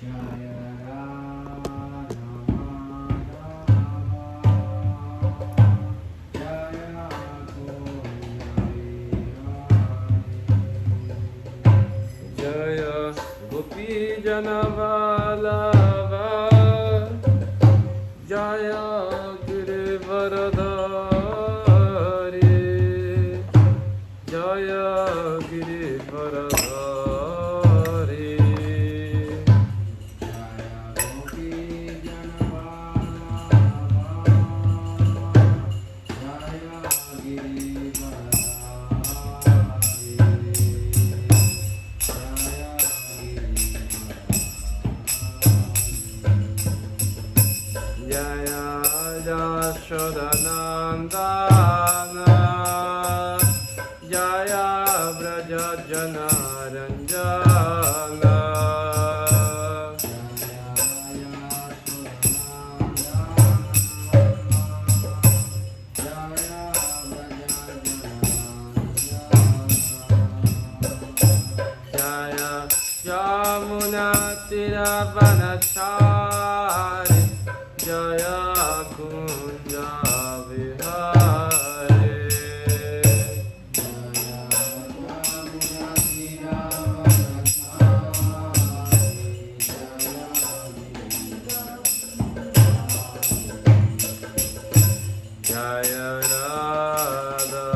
Jaya Radha Madhava Jaya Jaya Gopi Janavalava Jaya Girivaradari Jaya Girivaradari Jaya Gopi Janavalava Jaya Girivaradari Jaya Yashodanandana Jaya Braja Janaranjana Jaya Yamuna Tiravanachari Jaya Kunja Vihare Jaya Yamuna Tiravanachari Jaya Radha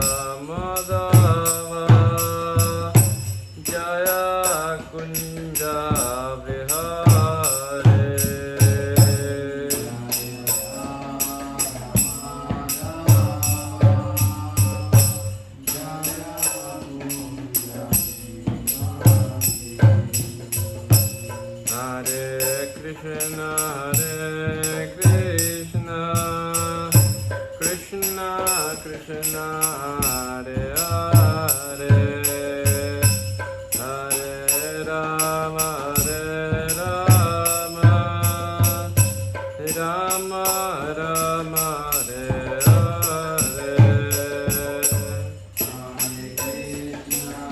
Madhava Jaya Kunja Vihare Hare Krishna Krishna Krishna Hare Hare Hare Rama Rama Rama Rama Hare Hare Hare Krishna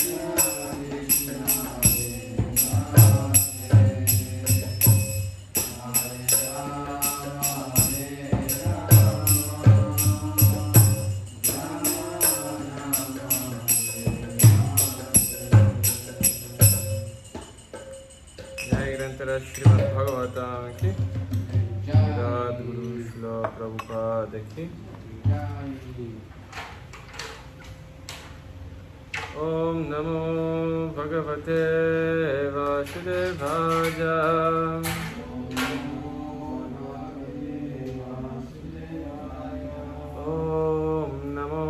Krishna Krishna जय ग्रंथरा श्रीमद् भागवतम की गुरु श्रील प्रभुपाद की ओम नमो भगवते वासुदेवाय ओम नमो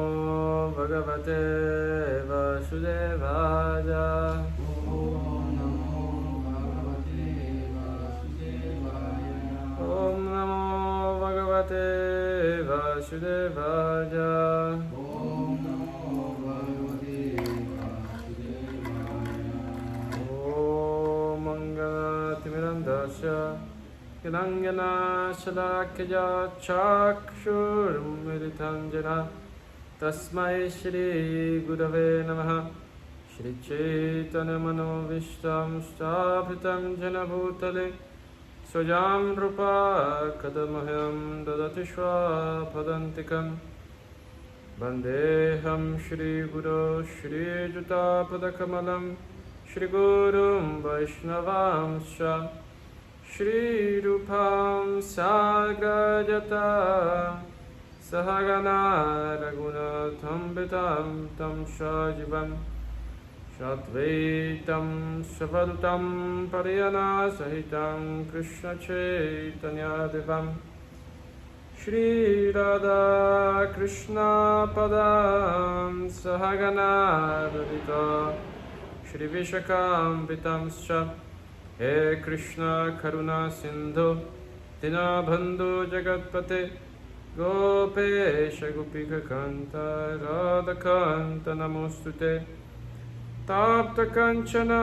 भगवते वासुदेवाय Om Namo Bhagavate Vasudevaya Om Namo Bhagavate Vasudevaya Om Mangalatmirandasya Gadangana Sadakya Chakshurmiritanjana Tasmai Shri Gurave Namaha Shri Chaitanya Manovishtam Sthapitam Jana Bhutale Swayam Rupa Kadamaham Dadati Shwapadantikam Vandeham Shri Guru Shri Jutapadakkamalam Shri Gurum Vaishnavamsha Shri Rupam Sagrajata Sahagana Raghunatham Vitam Tam Shajivam Shadvaitam Savadutam Pariyana Sahitam Krishna Chaitanya Devam Shri Radha Krishna Padam Sahagana Radhita Shri Vishakam Vitamscha He Krishna Karuna Sindhu Dinabandhu Jagatpate Gopesha Gopika Kanta Radha Kanta Namostute Tapta Kanchana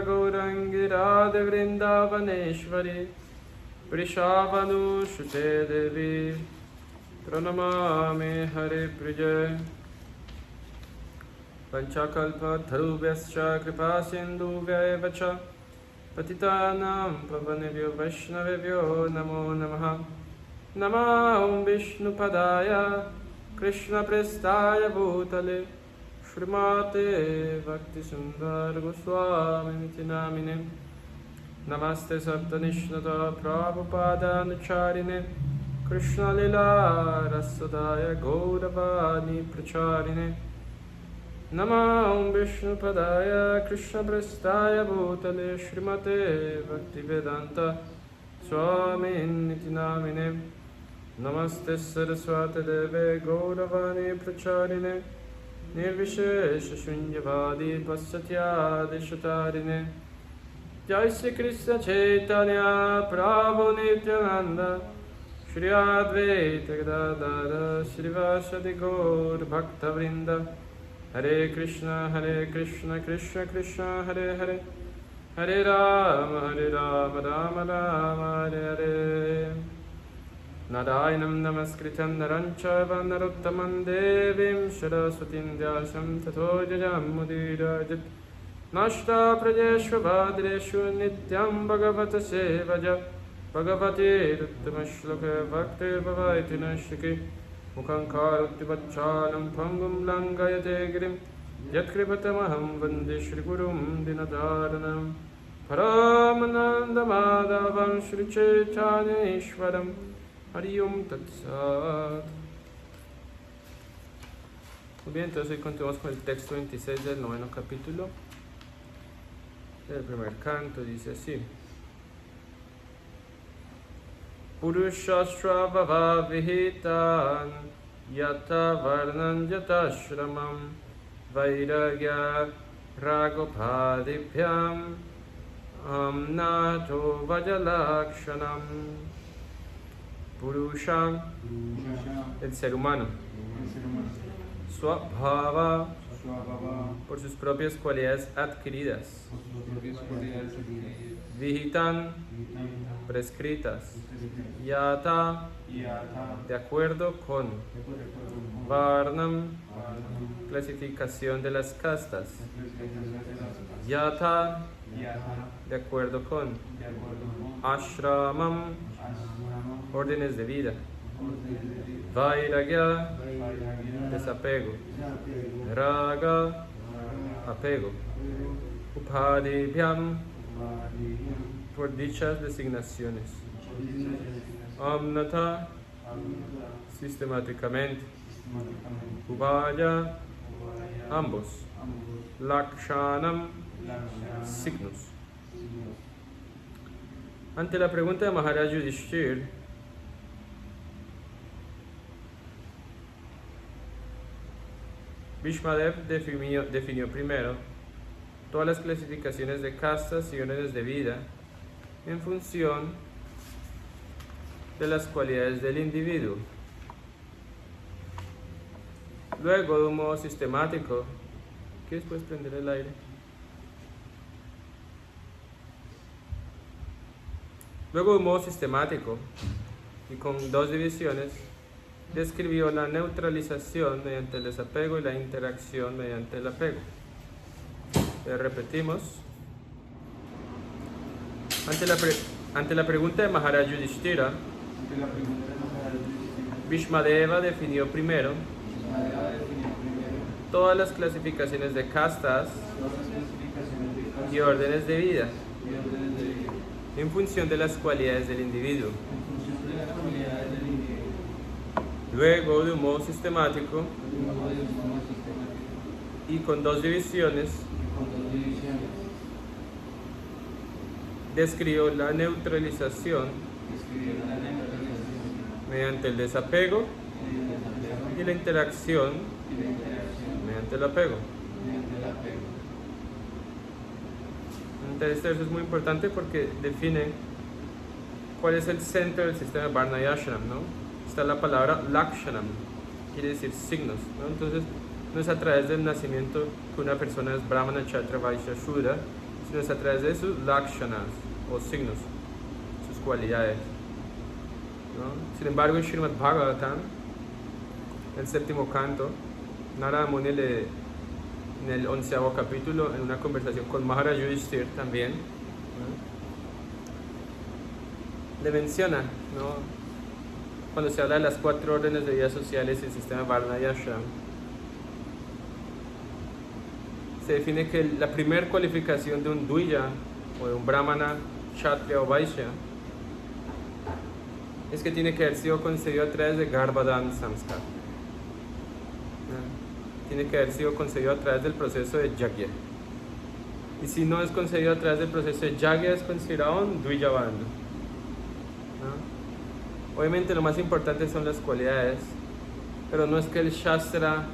Gaurangi Radha Vrindavaneshwari Prishavanu Shute Devi Pranamami Hari Priya Vanchakalpatarubhyascha kripasindubhya cha Patitanam pavanebhyo vaishnavebhyo namo namaha Namah Vishnupadaya Krishna Prestaya Bhutale Srimate Bhaktisundar Goswami Niti Namine Namaste Saptanishnata Prabhupada Anucharine Krishna Lila Rasadaya Gauravani Pracharine Namah Vishnupadaya Krishna Prestaya Bhutale Srimate Bhaktivedanta Swami Niti Namine Namaste Saraswati Deve Gauravani Pracharine Nirvishesha Shunyavadi Pasatyadi Shatarine Jai Sri Krishna Chaitanya Prabhu Nityananda Shri Advaita Gadadara Shri Vasadi Gaur Bhakta Vrinda Hare Krishna Krishna Krishna Hare Hare Hare Rama Rama Rama Hare Hare Narayanam Namaskritam Naranchava Narottamam Devim Saraswatim Vyasam Tato Jayam Mudirajat Nashta Prajeshva Bhadreshu Nityam Bhagavata Sevaja Bhagavati Ruttama Bhakti Bhavaiti Nashiki Mukham Karoti Vachanam Pangum Langayate Girim Yatkripatamaham Vande Shri Gurum Dinadaranam Paramananda Madhavam Shri Chaitanya Ishwaram Hari Om Tat Sat. Muy bien, entonces hoy continuamos con el texto 26 del noveno capítulo. El primer canto dice así: Purushastra Bhava Vihitan Yata Varnan Yata Shramam Vairagya Ragopadipyam Amnato Vajalakshanam. Purusha, el ser humano. Swabhava, por sus propias cualidades adquiridas. Vihitan, prescritas. Yata, de acuerdo con. Varnam, clasificación de las castas. Yata, de acuerdo con. Ashramam, órdenes de vida. Vairagya, desapego. Raga, apego. Upadibhyam, por dichas designaciones. Amnata, sistemáticamente. Ubhaya, ambos. Lakshanam, signos. Ante la pregunta de Maharaj Yudhishthir, Bhishmadev definió primero todas las clasificaciones de castas y órdenes de vida en función de las cualidades del individuo. Luego, de un modo sistemático, ¿quieres prender el aire? Luego, de un modo sistemático y con dos divisiones, describió la neutralización mediante el desapego y la interacción mediante el apego. Repetimos. Ante la pregunta de Maharaj Yudhishthira, Bhishmadeva definió primero todas las clasificaciones de castas y órdenes de vida en función de las cualidades del individuo. Luego, de un modo sistemático y con dos divisiones, describió la neutralización mediante el desapego y la interacción mediante el apego. Entonces, esto es muy importante porque define cuál es el centro del sistema Varna y Ashram, ¿no? Está la palabra Lakshanam, quiere decir signos, ¿no? Entonces, no es a través del nacimiento que una persona es Brahmana, Kshatriya, Vaishya, Shudra, sino es a través de sus Lakshanas, o signos, sus cualidades, ¿no? Sin embargo, en Srimad Bhagavatam, el séptimo canto, Narada Muni le en el 11º capítulo, en una conversación con Maharaj Yudhishthir también, le menciona, ¿no? Cuando se habla de las 4 órdenes de vida sociales y el sistema Varna y Ashram, se define que la primera cualificación de un Dvija o de un Brahmana, Kshatriya o Vaishya es que tiene que haber sido concedido a través de Garbhadan Samskar. Tiene que haber sido concedido a través del proceso de Yagya. Y si no es concedido a través del proceso de Yagya, es considerado un Dvija Bandhu. Obviamente lo más importante son las cualidades, pero no es que el Shastra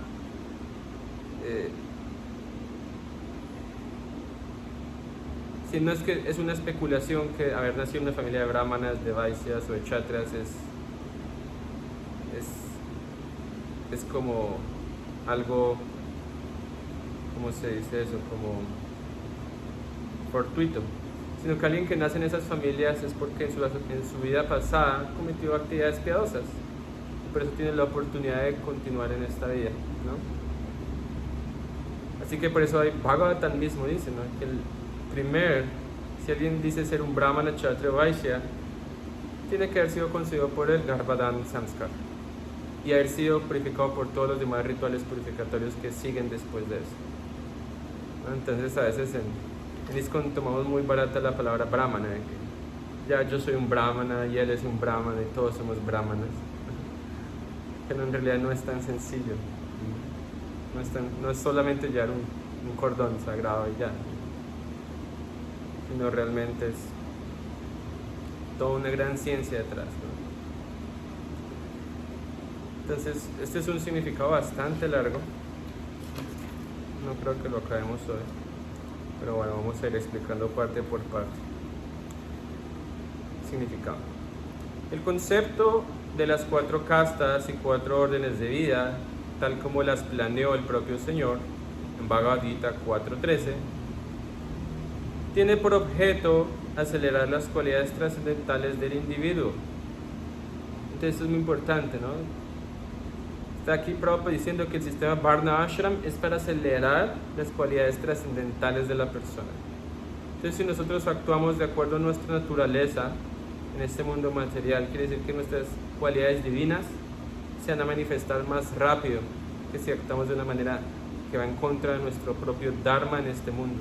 no es que es una especulación que haber nacido en una familia de brahmanas, de vaisyas o de kshatriyas es como algo, ¿cómo se dice eso? Como fortuito, sino que alguien que nace en esas familias es porque en su vida pasada cometió actividades piadosas y por eso tiene la oportunidad de continuar en esta vida, ¿no? Así que por eso hay Bhagavatam mismo dice, ¿no? Que si alguien dice ser un brahmana, kshatriya o vaishya, tiene que haber sido concebido por el Garbhadan Samskar y haber sido purificado por todos los demás rituales purificatorios que siguen después de eso, ¿no? Entonces a veces en ISKCON tomamos muy barata la palabra brahmana, que ya yo soy un brahmana y él es un brahmana y todos somos brahmanas, pero en realidad no es tan sencillo, no es solamente llevar un cordón sagrado y ya, sino realmente es toda una gran ciencia detrás, ¿no? Entonces este es un significado bastante largo, no creo que lo acabemos hoy, pero bueno, vamos a ir explicando parte por parte. Significado. El concepto de las 4 castas y 4 órdenes de vida, tal como las planeó el propio Señor en Bhagavad Gita 4.13, tiene por objeto acelerar las cualidades trascendentales del individuo. Entonces eso es muy importante, ¿no? Está aquí Prabhupada diciendo que el sistema Varna Ashram es para acelerar las cualidades trascendentales de la persona. Entonces si nosotros actuamos de acuerdo a nuestra naturaleza en este mundo material, quiere decir que nuestras cualidades divinas se van a manifestar más rápido que si actuamos de una manera que va en contra de nuestro propio Dharma en este mundo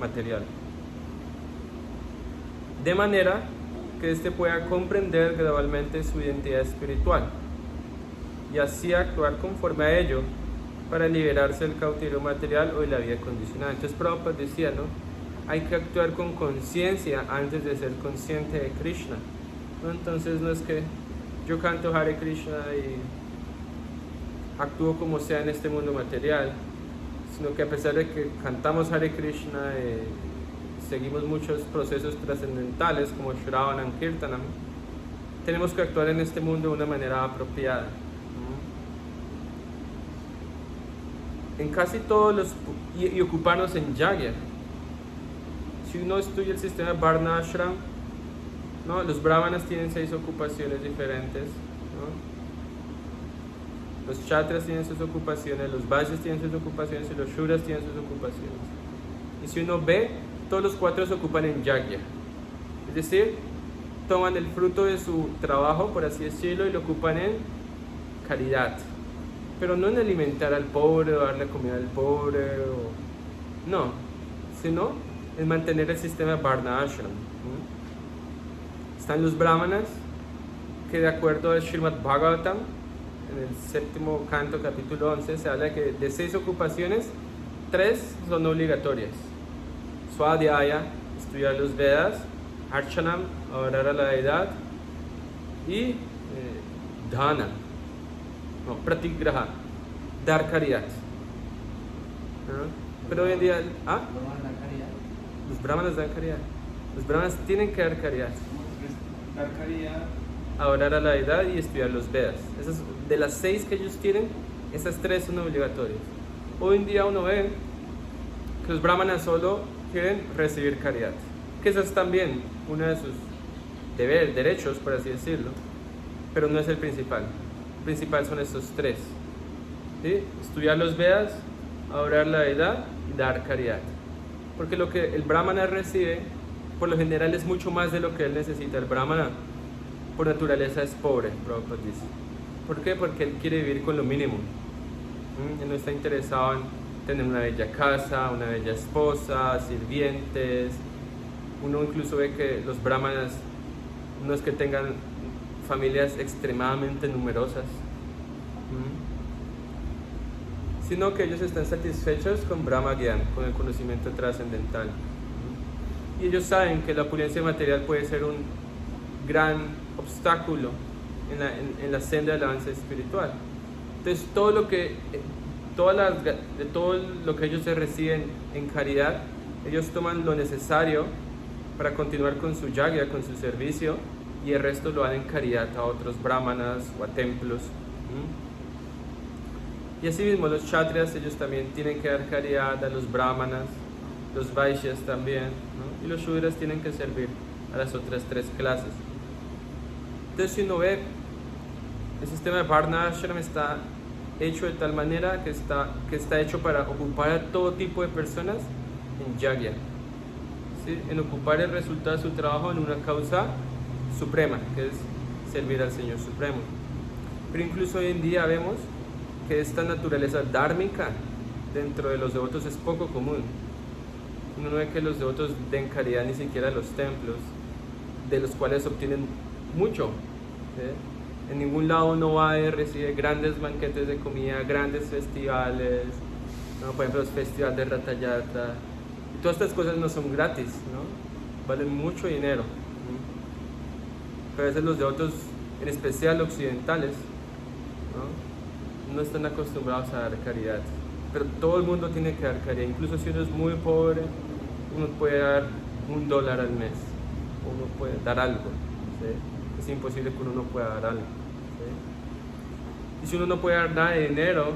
material. De manera que éste pueda comprender gradualmente su identidad espiritual y así actuar conforme a ello para liberarse del cautiverio material o de la vida condicionada. Entonces Prabhupada decía, ¿no? Hay que actuar con conciencia antes de ser consciente de Krishna, ¿no? Entonces no es que yo canto Hare Krishna y actúo como sea en este mundo material, sino que a pesar de que cantamos Hare Krishna, seguimos muchos procesos trascendentales como Shravanam, Kirtanam, tenemos que actuar en este mundo de una manera apropiada. En casi todos los, y ocuparnos en Yagya. Si uno estudia el sistema Varna Ashram, ¿no? Los brahmanas tienen 6 ocupaciones diferentes, ¿no? Los kshatriyas tienen sus ocupaciones, los vaishyas tienen sus ocupaciones y los shudras tienen sus ocupaciones. Y si uno ve, todos los 4 se ocupan en Yagya, es decir, toman el fruto de su trabajo, por así decirlo, y lo ocupan en caridad, pero no en alimentar al pobre o darle comida al pobre, no, sino en mantener el sistema Varna Ashram. Están los brahmanas, que de acuerdo al Srimad Bhagavatam, en el 7º canto, capítulo 11, se habla que de 6 ocupaciones, 3 son obligatorias: Swadhyaya, estudiar los Vedas; Archanam, orar a la deidad; y Dhana, Pratigraha, dar caridad. Pero hoy en día, los brahmanas dan caridad. Los brahmanas tienen que dar caridad. Dar caridad, Orar a la deidad y estudiar los Vedas. Esas, de las 6 que ellos tienen, esas 3 son obligatorias. Hoy en día uno ve que los brahmanas solo quieren recibir caridad, que esa es también uno de sus derechos, por así decirlo, pero no es el principal. El principal son estos 3, ¿sí? Estudiar los Vedas, adorar la deidad y dar caridad. Porque lo que el brahmana recibe, por lo general, es mucho más de lo que él necesita. El brahmana, por naturaleza, es pobre, Prabhupada dice. ¿Por qué? Porque él quiere vivir con lo mínimo. Él no está interesado en tener una bella casa, una bella esposa, sirvientes. Uno incluso ve que los brahmanas no es que tengan familias extremadamente numerosas, sino que ellos están satisfechos con Brahma Gyan, con el conocimiento trascendental. Y ellos saben que la opulencia material puede ser un gran obstáculo en la senda del avance espiritual. Entonces todo lo que ellos se reciben en caridad, ellos toman lo necesario para continuar con su yagya, con su servicio, y el resto lo dan en caridad a otros brahmanas o a templos. Y así mismo los kshatriyas, ellos también tienen que dar caridad a los brahmanas, los vaishyas también, ¿no? Y los shudras tienen que servir a las otras tres clases. Entonces, si uno ve, el sistema de Varna Ashram está hecho de tal manera que está hecho para ocupar a todo tipo de personas en yagya, ¿sí? En ocupar el resultado de su trabajo en una causa suprema, que es servir al Señor Supremo. Pero incluso hoy en día vemos que esta naturaleza dármica dentro de los devotos es poco común. Uno no ve que los devotos den caridad ni siquiera a los templos, de los cuales obtienen mucho, ¿sí? En ningún lado uno va y recibe grandes banquetes de comida, grandes festivales, ¿no? Por ejemplo, los festivales de Ratayatra. Y todas estas cosas no son gratis, ¿no? Valen mucho dinero. Pero a veces los devotos, en especial occidentales, no están acostumbrados a dar caridad. Pero todo el mundo tiene que dar caridad. Incluso si uno es muy pobre, uno puede dar $1 al mes. Uno puede dar algo, ¿sí? Es imposible que uno no pueda dar algo, ¿sí? Y si uno no puede dar nada de dinero,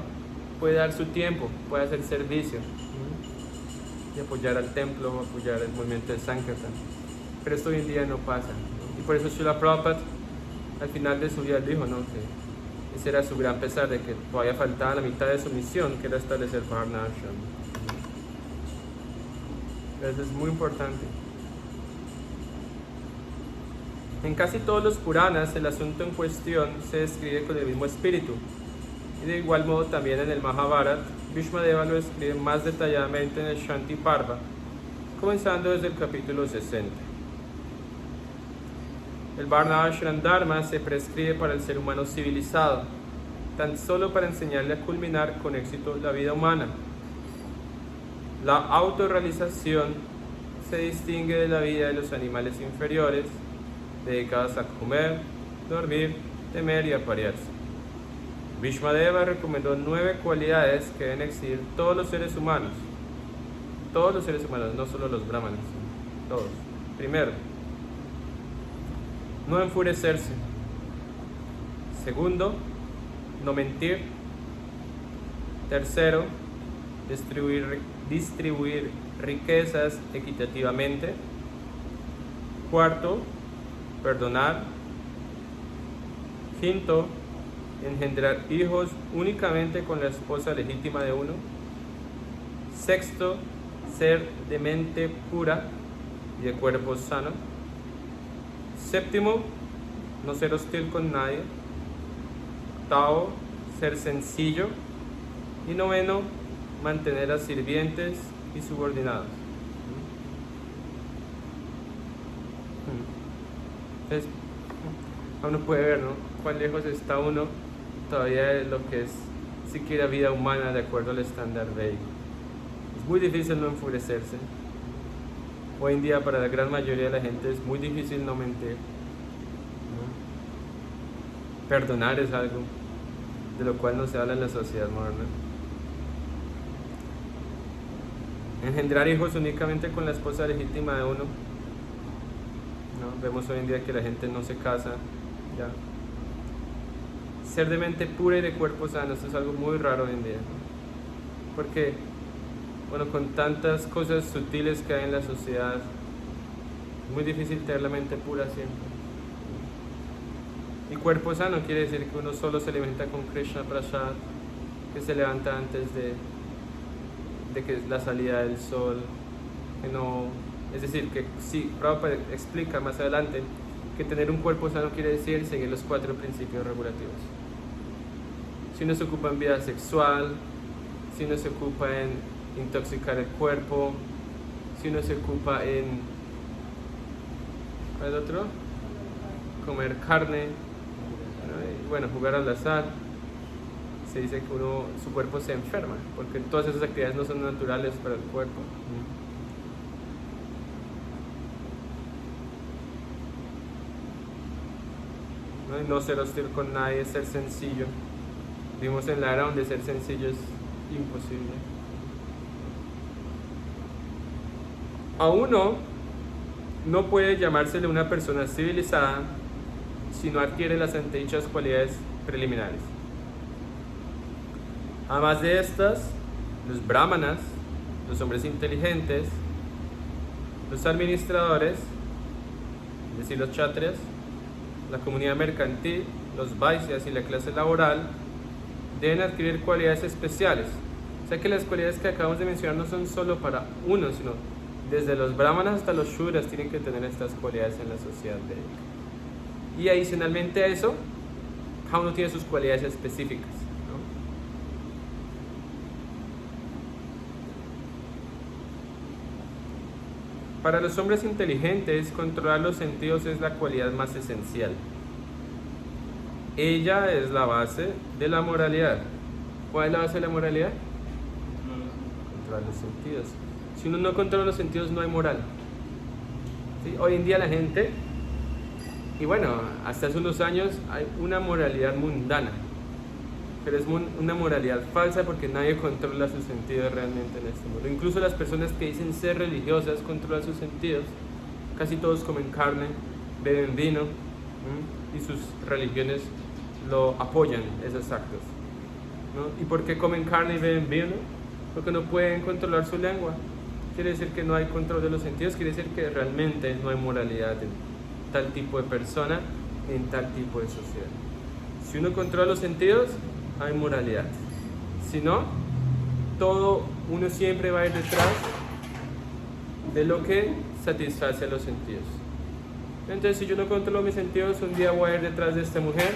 puede dar su tiempo, puede hacer servicio, ¿sí? Y apoyar al templo, apoyar el movimiento de Sankirtan. Pero esto hoy en día no pasa, ¿no? Y por eso Srila Prabhupada al final de su vida dijo, ¿no? Que ese era su gran pesar, de que todavía faltaba la mitad de su misión, que era establecer Varna Ashram. Eso es muy importante. En casi todos los Puranas el asunto en cuestión se describe con el mismo espíritu. Y de igual modo también en el Mahabharata, Bhishmadeva lo describe más detalladamente en el Shanti Parva, comenzando desde el capítulo 60. El Varna Ashram Dharma se prescribe para el ser humano civilizado, tan solo para enseñarle a culminar con éxito la vida humana. La autorrealización se distingue de la vida de los animales inferiores, dedicados a comer, dormir, temer y aparearse. Bhishmadeva recomendó 9 cualidades que deben exhibir todos los seres humanos. Todos los seres humanos, no solo los brahmanes, todos. Primero, no enfurecerse. Segundo, no mentir. Tercero, distribuir riquezas equitativamente. Cuarto, perdonar. Quinto, engendrar hijos únicamente con la esposa legítima de uno. Sexto, ser de mente pura y de cuerpo sano. Séptimo, no ser hostil con nadie. Octavo, ser sencillo. Y noveno, mantener a sirvientes y subordinados. Entonces, uno puede ver, ¿no?, cuán lejos está uno todavía de lo que es siquiera vida humana de acuerdo al estándar védico. Es muy difícil no enfurecerse. Hoy en día para la gran mayoría de la gente es muy difícil no mentir, ¿no? Perdonar es algo de lo cual no se habla en la sociedad moderna. Engendrar hijos únicamente con la esposa legítima de uno, ¿no? Vemos hoy en día que la gente no se casa ya. Ser de mente pura y de cuerpo sano, esto es algo muy raro hoy en día, ¿no? Porque, bueno, con tantas cosas sutiles que hay en la sociedad, es muy difícil tener la mente pura siempre. Y cuerpo sano quiere decir que uno solo se alimenta con Krishna Prasad, que se levanta antes de de que es la salida del sol, que no, es decir, que sí, Prabhupada explica más adelante que tener un cuerpo sano quiere decir seguir los 4 principios regulativos. Si uno se ocupa en vida sexual, si uno se ocupa en intoxicar el cuerpo, si uno se ocupa en, ¿cuál es el otro? Comer carne, ¿no? Y bueno, jugar al azar, se dice que su cuerpo se enferma, porque todas esas actividades no son naturales para el cuerpo. ¿No? Y no ser hostil con nadie, ser sencillo. Vivimos en la era donde ser sencillo es imposible. A uno no puede llamársele una persona civilizada si no adquiere las antedichas cualidades preliminares. Además de estas, los brahmanas, los hombres inteligentes, los administradores, es decir, los kshatriyas, la comunidad mercantil, los vaisyas y la clase laboral deben adquirir cualidades especiales. O sea que las cualidades que acabamos de mencionar no son solo para uno, sino desde los brahmanas hasta los shudras tienen que tener estas cualidades en la sociedad védica. Y adicionalmente a eso, cada uno tiene sus cualidades específicas, ¿no? Para los hombres inteligentes, controlar los sentidos es la cualidad más esencial. Ella es la base de la moralidad. ¿Cuál es la base de la moralidad? Controlar los sentidos. Si uno no controla los sentidos, no hay moral. ¿Sí? Hoy en día la gente, y bueno, hasta hace unos años, hay una moralidad mundana, pero es una moralidad falsa porque nadie controla sus sentidos realmente en este mundo. Incluso las personas que dicen ser religiosas controlan sus sentidos. Casi todos comen carne, beben vino, y sus religiones lo apoyan, esos actos, ¿no? ¿Y por qué comen carne y beben vino? Porque no pueden controlar su lengua. Quiere decir que no hay control de los sentidos, quiere decir que realmente no hay moralidad en tal tipo de persona, en tal tipo de sociedad. Si uno controla los sentidos, hay moralidad. Si no, uno siempre va a ir detrás de lo que satisface los sentidos. Entonces, si yo no controlo mis sentidos, un día voy a ir detrás de esta mujer,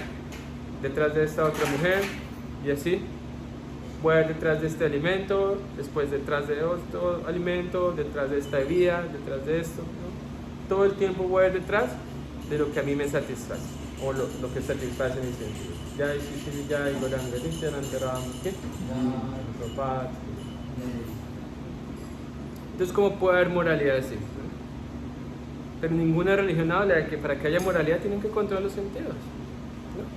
detrás de esta otra mujer, y así. Voy a ir detrás de este alimento, después detrás de otro alimento, detrás de esta bebida, detrás de esto, ¿no? Todo el tiempo voy a ir detrás de lo que a mí me satisface, o lo que satisface mis sentidos. Ya hay Sisi, ya hay Goranga, entonces, ¿cómo puede haber moralidad así? Pero ninguna religión habla de que para que haya moralidad tienen que controlar los sentidos, ¿no?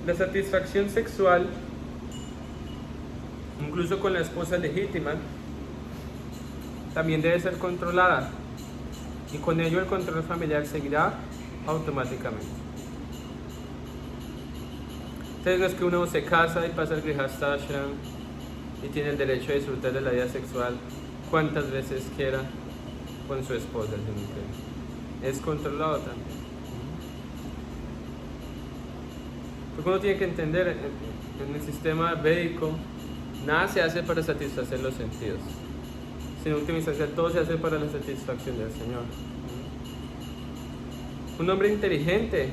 La satisfacción sexual, incluso con la esposa legítima, también debe ser controlada, y con ello el control familiar seguirá automáticamente. Entonces no es que uno se casa y pasa al Grihastha Ashram y tiene el derecho a disfrutar de la vida sexual cuantas veces quiera con su esposa, sino que es controlado también. Porque uno tiene que entender, en el sistema védico, nada se hace para satisfacer los sentidos. En última instancia, todo se hace para la satisfacción del Señor. Un hombre inteligente,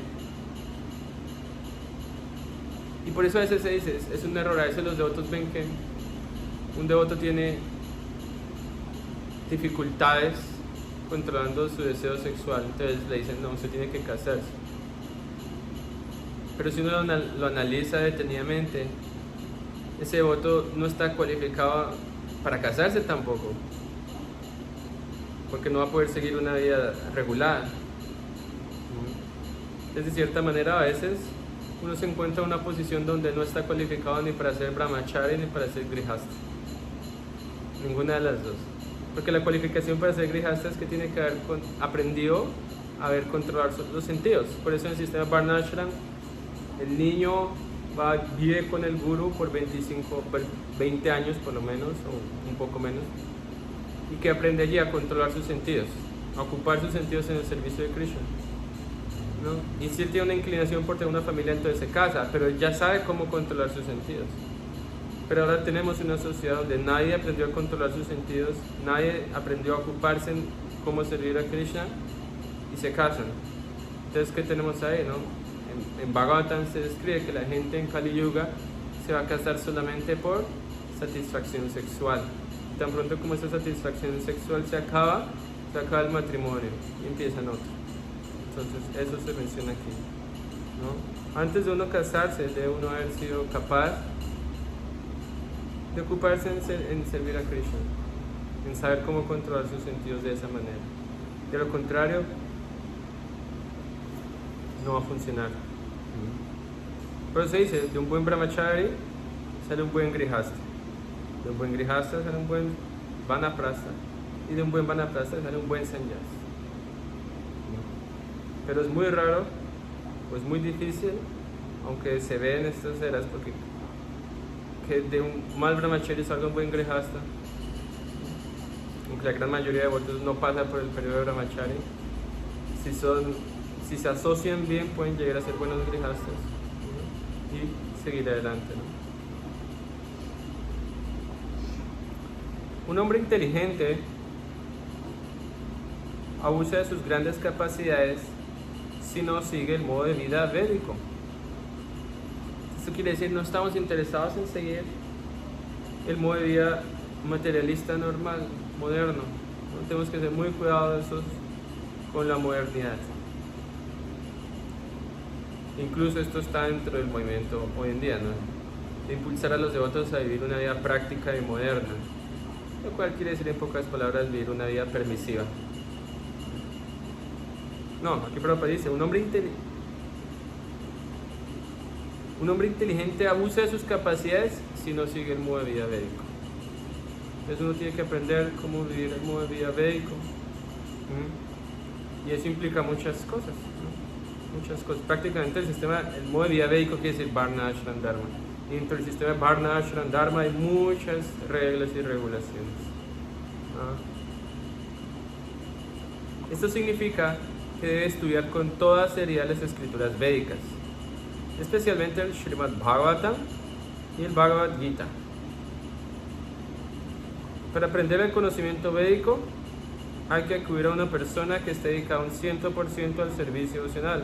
y por eso a veces se dice, es un error, a veces los devotos ven que un devoto tiene dificultades controlando su deseo sexual, entonces le dicen, no, usted tiene que casarse. Pero si uno lo analiza detenidamente, ese devoto no está cualificado para casarse tampoco, porque no va a poder seguir una vida regulada. De cierta manera, a veces uno se encuentra en una posición donde no está cualificado ni para ser brahmachari ni para ser grihasta, ninguna de las dos, porque la cualificación para ser grihasta es que tiene que haber aprendido a ver controlar los sentidos. Por eso en el sistema Varnashram el niño vive con el guru por 20 años por lo menos, o un poco menos, y que aprende allí a controlar sus sentidos, a ocupar sus sentidos en el servicio de Krishna, ¿no? Y si él tiene una inclinación por tener una familia, entonces se casa, pero él ya sabe cómo controlar sus sentidos. Pero ahora tenemos una sociedad donde nadie aprendió a controlar sus sentidos, nadie aprendió a ocuparse en cómo servir a Krishna y se casan. Entonces, ¿qué tenemos ahí, no? En Bhagavatam se describe que la gente en Kali Yuga se va a casar solamente por satisfacción sexual. Tan pronto como esa satisfacción sexual se acaba el matrimonio y empiezan otro. Entonces, eso se menciona aquí, ¿no? Antes de uno casarse, debe uno haber sido capaz de ocuparse en servir a Krishna, en saber cómo controlar sus sentidos de esa manera. De lo contrario, no va a funcionar. Pero se dice, de un buen brahmachari sale un buen grihasta, de un buen grihasta sale un buen vanaprastha, y de un buen vanaprastha sale un buen sannyas. Pero es muy raro, pues muy difícil, aunque se ve en estas eras, porque que de un mal brahmachari salga un buen grihasta, aunque la gran mayoría de devotos no pasa por el periodo de brahmachari. Si se asocian bien, pueden llegar a ser buenos grihastas, ¿no? Y seguir adelante, ¿no? Un hombre inteligente abusa de sus grandes capacidades si no sigue el modo de vida védico. Esto quiere decir, no estamos interesados en seguir el modo de vida materialista normal, moderno. ¿No? Tenemos que ser muy cuidadosos con la modernidad. Incluso esto está dentro del movimiento hoy en día, ¿no? De impulsar a los devotos a vivir una vida práctica y moderna, lo cual quiere decir en pocas palabras vivir una vida permisiva. No, aquí Prabhupada dice, un hombre inteligente abusa de sus capacidades si no sigue el modo de vida védico. Entonces uno tiene que aprender cómo vivir el modo de vida védico. Y eso implica muchas cosas, ¿no? Muchas cosas. Prácticamente el modo de vida védico quiere decir Varna, Ashram, Dharma. Y dentro del sistema de Varna, Ashram, Dharma hay muchas reglas y regulaciones. Esto significa que debe estudiar con toda seriedad las escrituras védicas, especialmente el Srimad Bhagavatam y el Bhagavad Gita. Para aprender el conocimiento védico hay que acudir a una persona que esté dedicada un 100% al servicio devocional.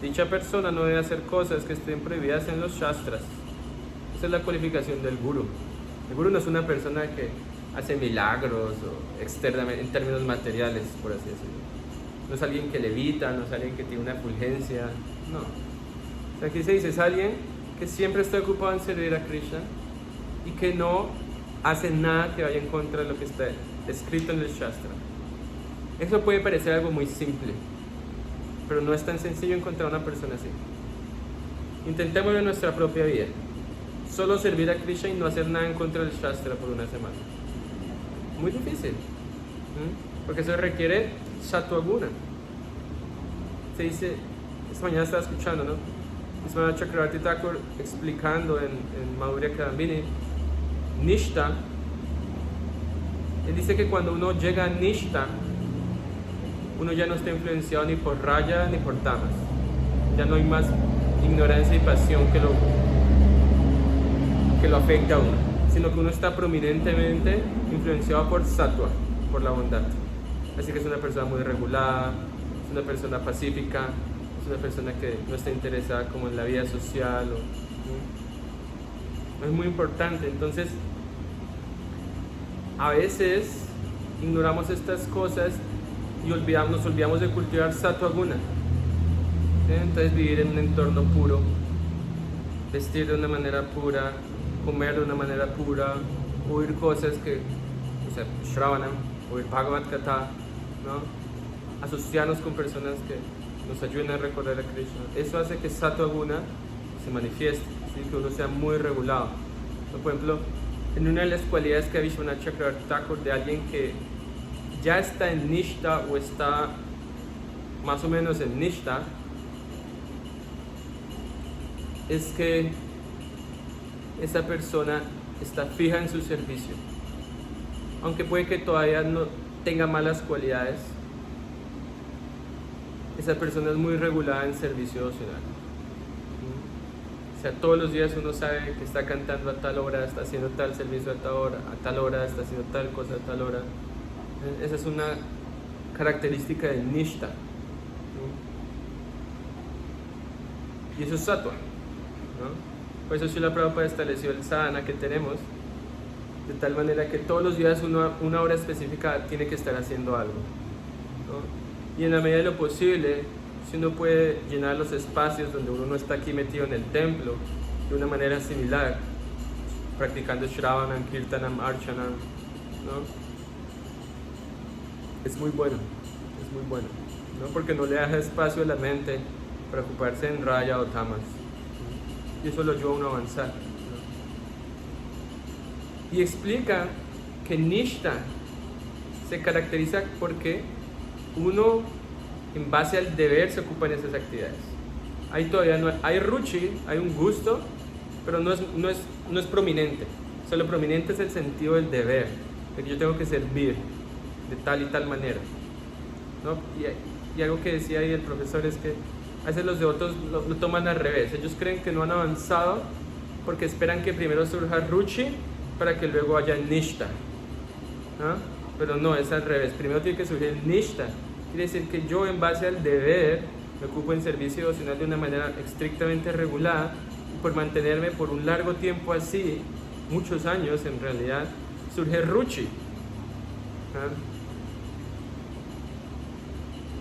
Dicha persona no debe hacer cosas que estén prohibidas en los shastras. Esa es la cualificación del guru. El guru no es una persona que hace milagros o externamente, en términos materiales, por así decirlo. No es alguien que levita, no es alguien que tiene una fulgencia, no. O sea, aquí se dice, es alguien que siempre está ocupado en servir a Krishna y que no hace nada que vaya en contra de lo que está escrito en el Shastra. Eso puede parecer algo muy simple, pero no es tan sencillo encontrar una persona así. Intentémoslo en nuestra propia vida. Solo servir a Krishna y no hacer nada en contra del Shastra por una semana. Muy difícil, porque eso requiere Sattva-guna. Se dice, esta mañana estaba escuchando, ¿no? Ismana Chakravarti Thakur explicando en Madhurya Kadambini, Nishta. Él dice que cuando uno llega a Nishta, uno ya no está influenciado ni por raya ni por tamas. Ya no hay más ignorancia y pasión que lo afecte a uno, sino que uno está prominentemente influenciado por sattva, por la bondad. Así que es una persona muy regulada, es una persona pacífica, es una persona que no está interesada como en la vida social. Es muy importante. Entonces, a veces ignoramos estas cosas y nos olvidamos de cultivar sattva-guna. ¿Sí? Entonces, vivir en un entorno puro, vestir de una manera pura, comer de una manera pura, oír cosas que, o sea, Shravanam, oír Bhagavad Gita, ¿no? Asociarnos con personas que nos ayuden a recordar a Krishna. Eso hace que Sattva-guna se manifieste, ¿sí? Que uno sea muy regulado. Por ejemplo, en una de las cualidades que ha Vishwanath Chakravarti Thakur de alguien que ya está en Nishta o está más o menos en Nishta, es que esa persona está fija en su servicio. Aunque puede que todavía no tenga malas cualidades, esa persona es muy regulada en servicio devocional. O sea, todos los días uno sabe que está cantando a tal hora, está haciendo tal servicio a tal hora, está haciendo tal cosa a tal hora. Esa es una característica del Nishta. Y eso es Sattva, ¿no? Por eso Srila Prabhupada estableció el sadhana que tenemos, de tal manera que todos los días una hora específica tiene que estar haciendo algo, ¿no? Y en la medida de lo posible, si uno puede llenar los espacios donde uno no está aquí metido en el templo de una manera similar, practicando Shravanam, Kirtanam, Archanam, ¿no? Es muy bueno, ¿no? Porque no le deja espacio a la mente para ocuparse en Raya o Tamas, ¿no? Y eso lo ayuda a uno a avanzar, ¿no? Y explica que Nishta se caracteriza porque uno, en base al deber, se ocupa en esas actividades. Ahí todavía no hay ruchi, hay un gusto, pero no es prominente. O sea, lo prominente es el sentido del deber, de que yo tengo que servir de tal y tal manera, ¿no? Y algo que decía ahí el profesor es que a veces los devotos lo toman al revés. Ellos creen que no han avanzado porque esperan que primero surja ruchi para que luego haya nishta, ¿no? Pero no, es al revés. Primero tiene que surgir nishta. Quiere decir que yo, en base al deber, me ocupo en servicio devocional de una manera estrictamente regulada, y por mantenerme por un largo tiempo así, muchos años en realidad, surge ruchi, ¿no?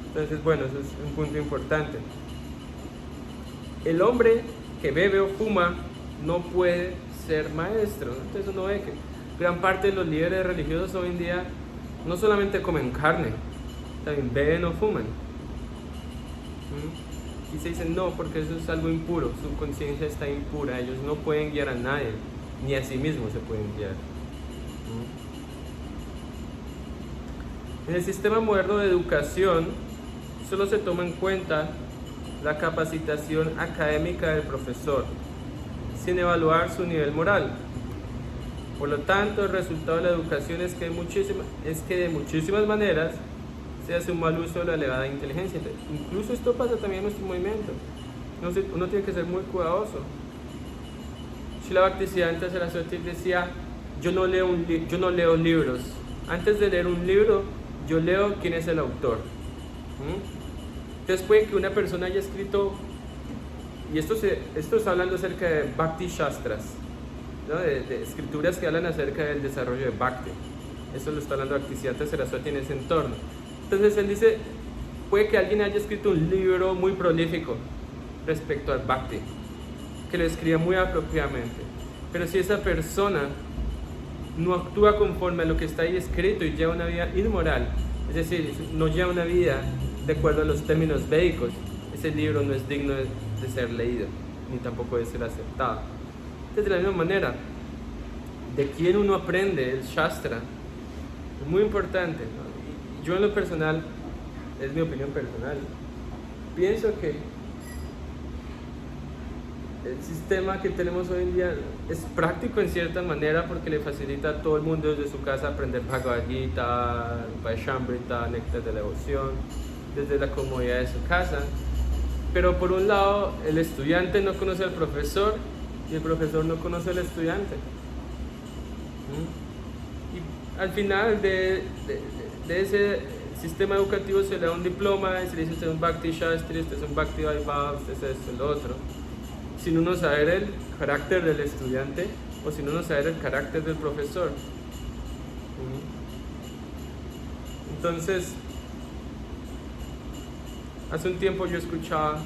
Entonces, bueno, eso es un punto importante. El hombre que bebe o fuma no puede ser maestro, ¿no? Entonces uno ve que gran parte de los líderes religiosos hoy en día no solamente comen carne, también beben o fuman. Y se dicen no, porque eso es algo impuro, su conciencia está impura, ellos no pueden guiar a nadie, ni a sí mismos se pueden guiar. En el sistema moderno de educación solo se toma en cuenta la capacitación académica del profesor, sin evaluar su nivel moral. Por lo tanto, el resultado de la educación es que de muchísimas maneras se hace un mal uso de la elevada inteligencia. Incluso esto pasa también en nuestro movimiento. Uno tiene que ser muy cuidadoso. Srila Bhaktisiddhanta Saraswati decía, yo no leo libros. Antes de leer un libro, yo leo quién es el autor. Entonces puede que una persona haya escrito, y esto está hablando acerca de Bhakti Shastras, ¿no? de escrituras que hablan acerca del desarrollo de Bhakti. Eso lo está hablando Bhaktisiddhanta Saraswati en ese entorno. Entonces él dice, puede que alguien haya escrito un libro muy prolífico respecto al Bhakti, que lo escriba muy apropiadamente, pero si esa persona no actúa conforme a lo que está ahí escrito y lleva una vida inmoral, es decir, no lleva una vida de acuerdo a los términos védicos, ese libro no es digno de ser leído, ni tampoco de ser aceptado. Entonces, de la misma manera, de quién uno aprende el Shastra es muy importante, ¿no? Yo en lo personal, es mi opinión personal, pienso que el sistema que tenemos hoy en día es práctico en cierta manera porque le facilita a todo el mundo desde su casa aprender Bhagavad Gita, Vaishamrita, Néctar de la Devoción, desde la comodidad de su casa. Pero por un lado, el estudiante no conoce al profesor y el profesor no conoce al estudiante. Y al final de ese sistema educativo se le da un diploma y se le dice: usted es un Bhakti Shastri, usted es un Bhakti Vaibhav, usted es esto, lo otro, sin uno saber el carácter del estudiante o sin uno saber el carácter del profesor. Entonces, hace un tiempo yo escuchaba,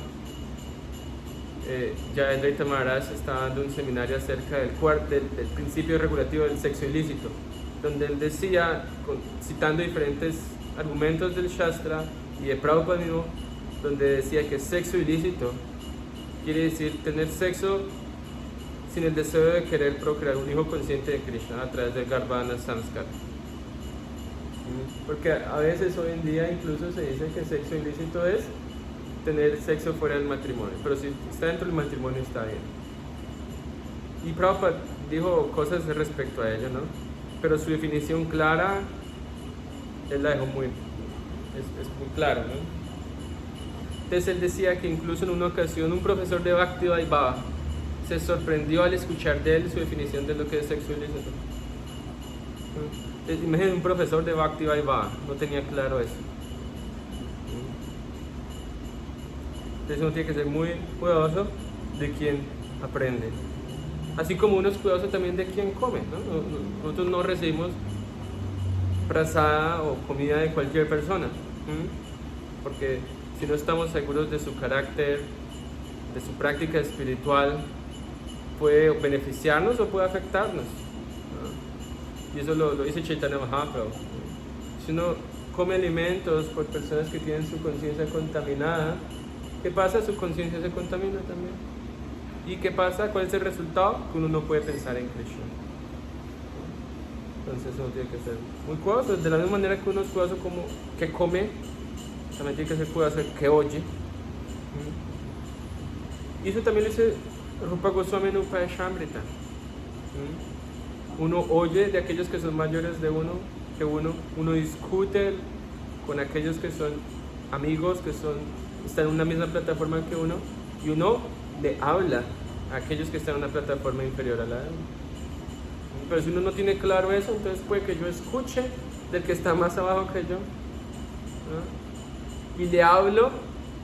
Jayendra Maharaj estaba dando un seminario acerca del principio regulativo del sexo ilícito, donde él decía, citando diferentes argumentos del Shastra y de Prabhupada mismo, donde decía que sexo ilícito quiere decir tener sexo sin el deseo de querer procrear un hijo consciente de Krishna a través del Garbhana Samskar. Porque a veces hoy en día incluso se dice que sexo ilícito es tener sexo fuera del matrimonio, pero si está dentro del matrimonio está bien. Y Prabhupada dijo cosas respecto a ello, ¿no? Pero su definición clara, él la dejó es muy clara, ¿no? Entonces él decía que incluso en una ocasión un profesor de Bhaktivedanta se sorprendió al escuchar de él su definición de lo que es sexo ilícito. Imagínense, un profesor de Bhaktivedanta no tenía claro eso. Entonces uno tiene que ser muy cuidadoso de quien aprende. Así como uno es cuidadoso también de quien come, ¿no? Nosotros no recibimos prasada o comida de cualquier persona, porque si no estamos seguros de su carácter, de su práctica espiritual, puede beneficiarnos o puede afectarnos, ¿no? Y eso lo dice Chaitanya Mahaprabhu. Si uno come alimentos por personas que tienen su conciencia contaminada, ¿qué pasa? Su conciencia se contamina también. ¿Y qué pasa? ¿Cuál es el resultado? Que uno no puede pensar en Krishna. Entonces uno tiene que ser muy cuidadoso. De la misma manera que uno es cuidadoso como que come, también tiene que ser cuidadoso que oye. Y eso también lo dice Rupa Goswami en Upayashamrita. Uno oye de aquellos que son mayores de uno, que uno discute con aquellos que son amigos, que están en una misma plataforma que uno, y uno le habla a aquellos que están en una plataforma inferior a la de uno. Pero si uno no tiene claro eso, entonces puede que yo escuche del que está más abajo que yo, ¿no? Y le hablo,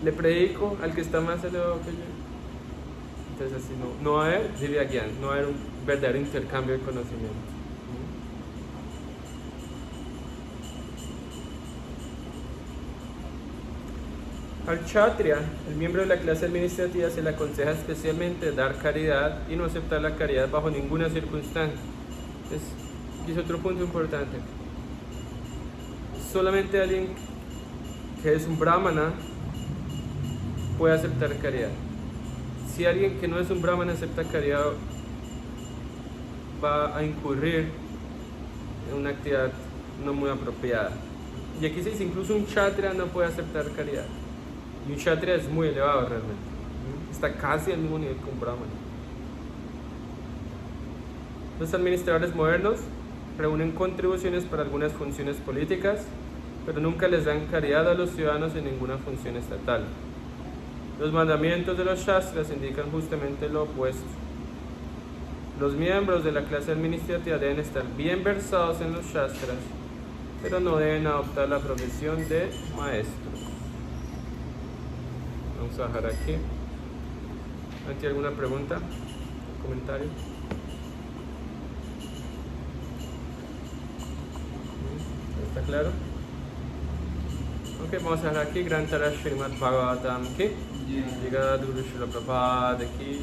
le predico al que está más elevado que yo. Entonces así no va a haber divya-gyan, no va a haber un verdadero intercambio de conocimiento. Al kshatriya, el miembro de la clase administrativa, se le aconseja especialmente dar caridad y no aceptar la caridad bajo ninguna circunstancia. Aquí es otro punto importante. Solamente alguien que es un brahmana puede aceptar caridad. Si alguien que no es un brahmana acepta caridad, va a incurrir en una actividad no muy apropiada. Y aquí se dice, incluso un kshatriya no puede aceptar caridad. Y un kshatriya es muy elevado realmente. Está casi al mismo nivel que un brahmana. Los administradores modernos reúnen contribuciones para algunas funciones políticas, pero nunca les dan caridad a los ciudadanos en ninguna función estatal. Los mandamientos de los Shastras indican justamente lo opuesto. Los miembros de la clase administrativa deben estar bien versados en los Shastras, pero no deben adoptar la profesión de maestros. Vamos a dejar aquí. ¿Hay alguna pregunta? ¿Comentario? ¿Está claro? Ok, vamos a dejar aquí. Grantara Srimad Bhagavatam ki. Jai Guru Srila Prabhupada ki.